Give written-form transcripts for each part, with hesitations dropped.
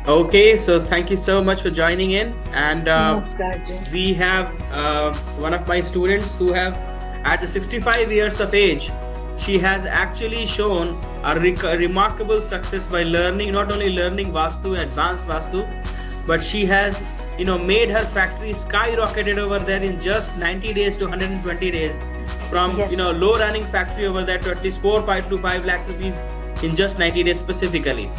Okay, so thank you so much for joining in. And Most glad. we have one of my students who have, at the 65 years of age, she has actually shown a remarkable success by learning, not only learning Vastu, advanced Vastu, but she has, made her factory skyrocketed over there in just 90 days to 120 days, from, Yes. low running factory over there to at least 4, 5 to 5 lakh rupees in just 90 days specifically.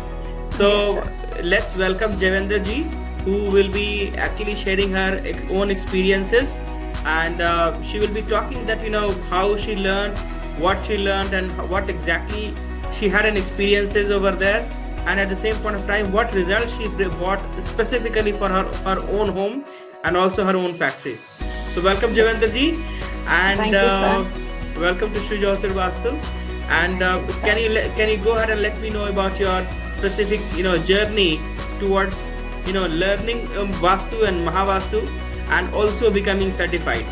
So Yes, sir. let's welcome Jewender ji, who will be actually sharing her own experiences, and she will be talking that how she learned, what she learned, and what exactly she had an experiences over there, and at the same point of time, what results she brought specifically for her own home and also her own factory. So welcome Jewender ji, and Thank you, sir. welcome to Shri Jyotir Vastu. And can you go ahead and let me know about your specific journey towards learning Vastu and Mahavastu, and also becoming certified?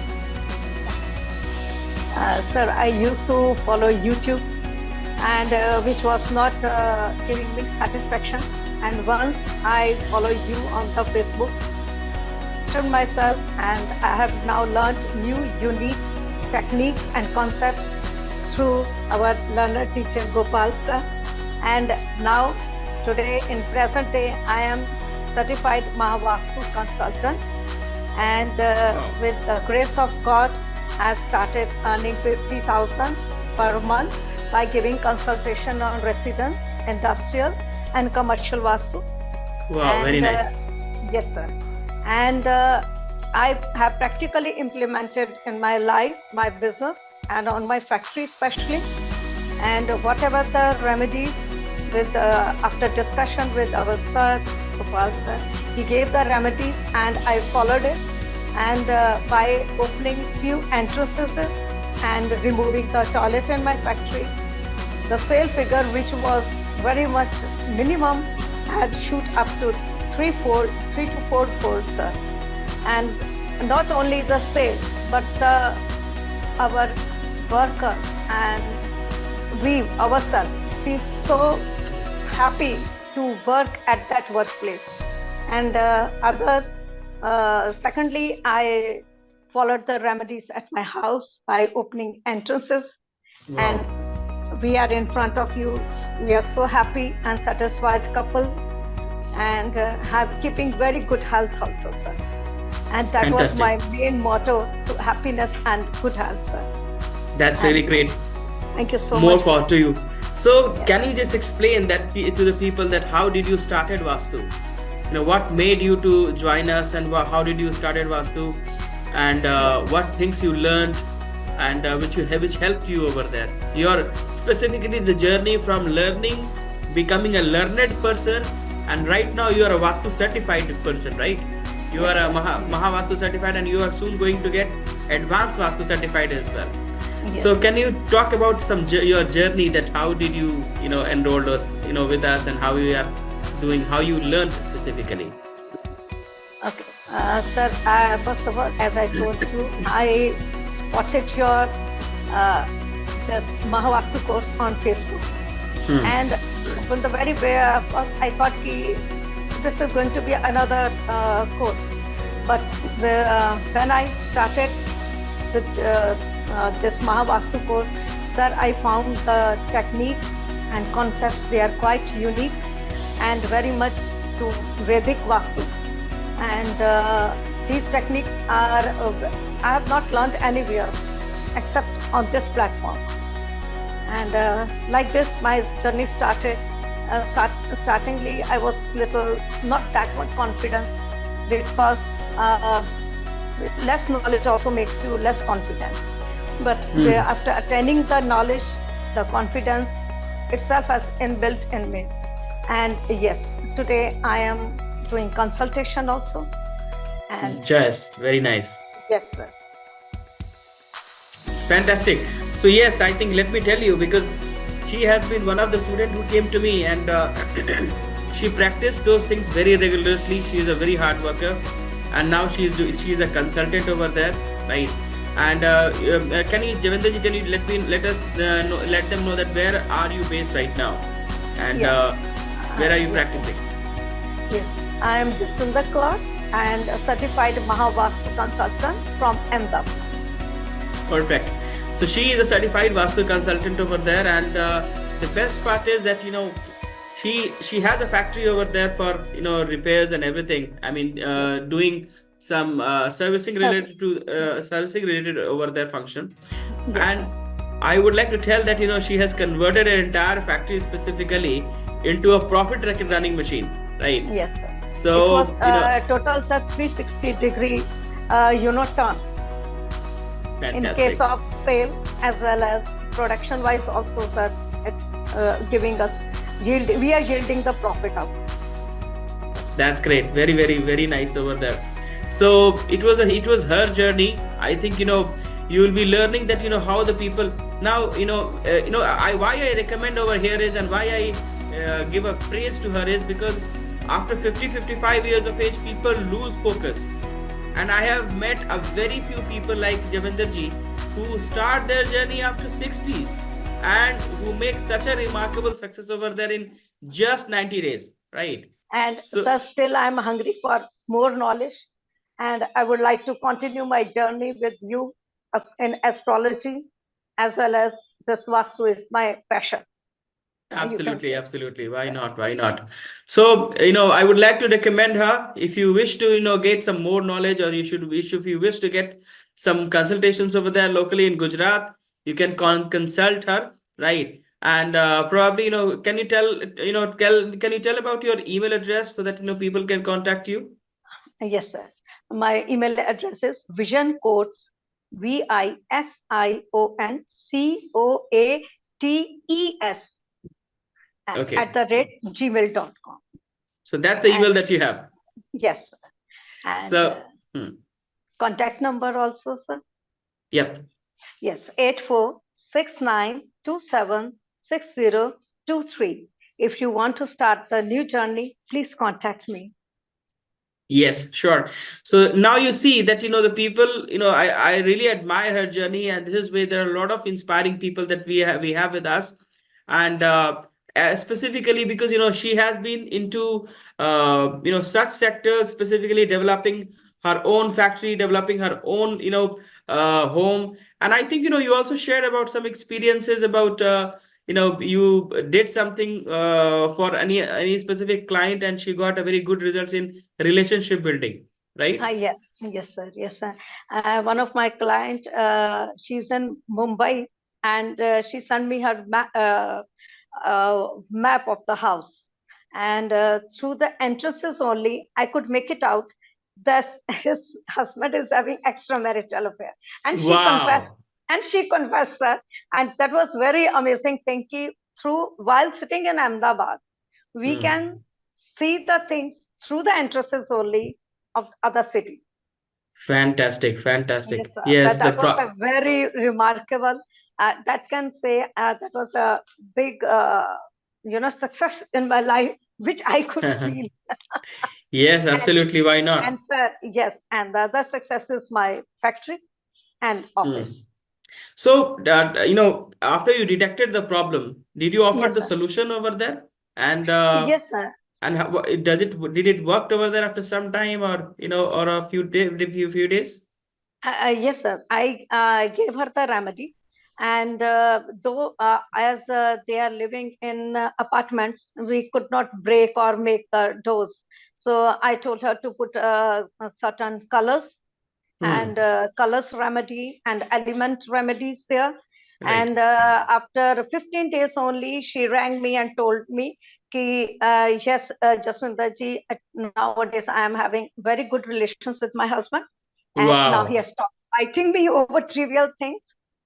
Sir, I used to follow YouTube, and which was not giving me satisfaction. And once I follow you on the Facebook, myself, and I have now learned new unique techniques and concepts through our learner teacher Gopal sir. And now, today in present day, I am certified Mahavastu consultant, and with the grace of God, I have started earning 50,000 per month by giving consultation on residence, industrial, and commercial Vastu. Wow, And very nice. yes, sir. And I have practically implemented in my life, my business, and on my factory especially. And whatever the remedies, with after discussion with our sir, Gopal sir, he gave the remedies and I followed it. And by opening few entrances and removing the toilet in my factory, the sale figure, which was very much minimum, had shoot up to 3 to 4 folds, sir. And not only the sale, but our worker and we ourselves feel so happy to work at that workplace. And secondly, I followed the remedies at my house by opening entrances. Wow. And we are in front of you. We are so happy and satisfied couple, and have keeping very good health also, sir. And that was Fantastic. my main motto: to happiness and good health, sir. That's really And great. thank you so More much. power to you. So Yeah. can you just explain that to the people, that how did you started Vastu? What made you to join us, and how did you started Vastu, and what things you learned, and which helped you over there? Your specifically the journey from learning, becoming a learned person, and right now you are a Vastu certified person, right? You are a Mahavastu certified, and you are soon going to get advanced Vastu certified as well. Yes. So can you talk about your journey, that how did you enrolled us with us, and how you are doing, how you learned specifically? Okay, sir. First of all, as I told you, I spotted your this Mahavastu course on Facebook, and from the very first, I thought this is going to be another course. But when I started with this Mahavastu course, sir, I found the techniques and concepts, they are quite unique and very much to Vedic Vastu. And these techniques are, I have not learned anywhere except on this platform. And like this, my journey started. Startingly, I was little not that much confident, because less knowledge also makes you less confident. But after attaining the knowledge, the confidence itself has inbuilt in me. And yes, today I am doing consultation also. And Just very nice. yes, sir. Fantastic. So yes, I think, let me tell you, because she has been one of the students who came to me, and she practiced those things very rigorously. She is a very hard worker, and now she is a consultant over there, right? And can you, Jewender, can you let them know that where are you based right now, and where are you practicing? Yes, I am Jewender and a certified Mahavastu consultant from Ahmedabad. Perfect. So she is a certified Vastu consultant over there, and the best part is that she has a factory over there for repairs and everything. I mean, doing some servicing related to servicing related over their function. Yes, And I would like to tell that she has converted an entire factory specifically into a profit running machine, right? yes, sir. So it was total sir 360-degree turn. fantastic. In case of sale as well as production wise also, sir, it's giving us yield. We are yielding the profit out. That's great. Very, very, very nice over there. So it was her journey. I think you will be learning that how the people now why I recommend over here is, and why I give a praise to her is because after 50-55 years of age, people lose focus. And I have met a very few people like Jewender ji who start their journey after 60s and who make such a remarkable success over there in just 90 days, right? And So, sir, still I'm hungry for more knowledge, and I would like to continue my journey with you in astrology, as well as this Vastu is my passion. absolutely. Why not? So, I would like to recommend her if you wish to, get some more knowledge, or if you wish to get some consultations over there locally in Gujarat, you can consult her, right? And probably, can you tell about your email address so that people can contact you? Yes, sir. My email address is visioncoats, VISIONCOATES Okay. @gmail.com. So that's the email that you have. Yes, sir. And So, contact number also, sir. Yep. Yes, 8469276023. If you want to start the new journey, please contact me. Yes, sure. So now you see that the people, I really admire her journey, and this is where there are a lot of inspiring people that we have with us, and specifically because she has been into such sectors, specifically developing her own factory, developing her own home. And I think you also shared about some experiences about you did something for any specific client, and she got a very good results in relationship building, right? Yes, sir. One of my client, she's in Mumbai, and she sent me her map of the house, and through the entrances only, I could make it out that his husband is having extramarital affair, and Wow. she confessed, sir, and that was very amazing thing. Through while sitting in Ahmedabad, we can see the things through the entrances only of other city. Fantastic. Yes, that was a very remarkable. That can say that was a big, success in my life, which I could feel. Yes, absolutely. Why not? And yes, and the other success is my factory and office. So after you detected the problem, did you offer Yes, the sir. solution over there? And Yes, sir. and did it work over there after some time, or or a few days? Yes, sir. I gave her the remedy, and though as they are living in apartments, we could not break or make the doors. So I told her to put certain colors and colors remedy and element remedies there. Right. And after 15 days only, she rang me and told me, yes, Jewender ji, nowadays I am having very good relations with my husband. And now he has stopped fighting me over trivial things.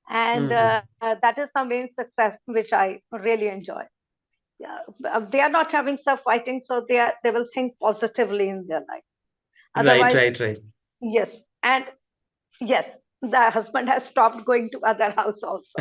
And that is the main success which I really enjoy. They are not having some fighting, so they will think positively in their life. Otherwise, Right. Yes. And yes, the husband has stopped going to other house also.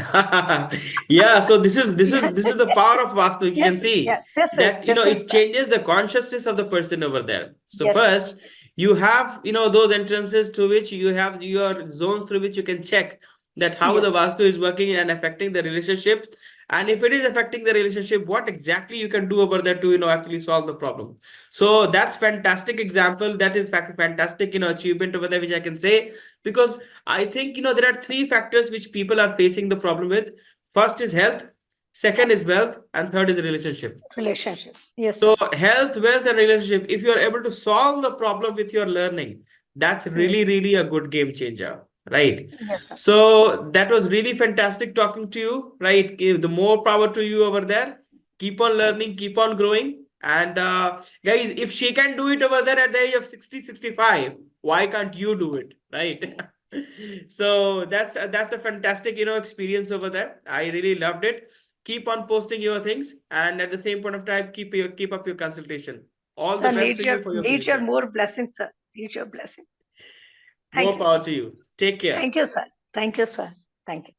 Yeah, so this is the power of Vastu. You can see that it changes the consciousness of the person over there. So first you have those entrances through which you have your zones through which you can check that how the Vastu is working and affecting the relationships. And if it is affecting the relationship, what exactly you can do over there to, actually solve the problem. So that's fantastic example. That is fantastic, achievement over there, which I can say, because I think, there are three factors which people are facing the problem with. First is health, second is wealth, and third is relationship. Relationships. Yes, So sir. health, wealth, and relationship, if you are able to solve the problem with your learning, that's really, really a good game changer, right? Yes, sir. So that was really fantastic talking to you, right? The more power to you over there. Keep on learning, keep on growing. And guys, if she can do it over there at the age of 60, 65, why can't you do it, right? So that's a fantastic, experience over there. I really loved it. Keep on posting your things, and at the same point of time, keep up your consultation. All the Sir, best to you for your need your future. more blessings, sir. Need your blessing. Thank More you. power to you. Take care. Thank you, sir. Thank you, sir. Thank you.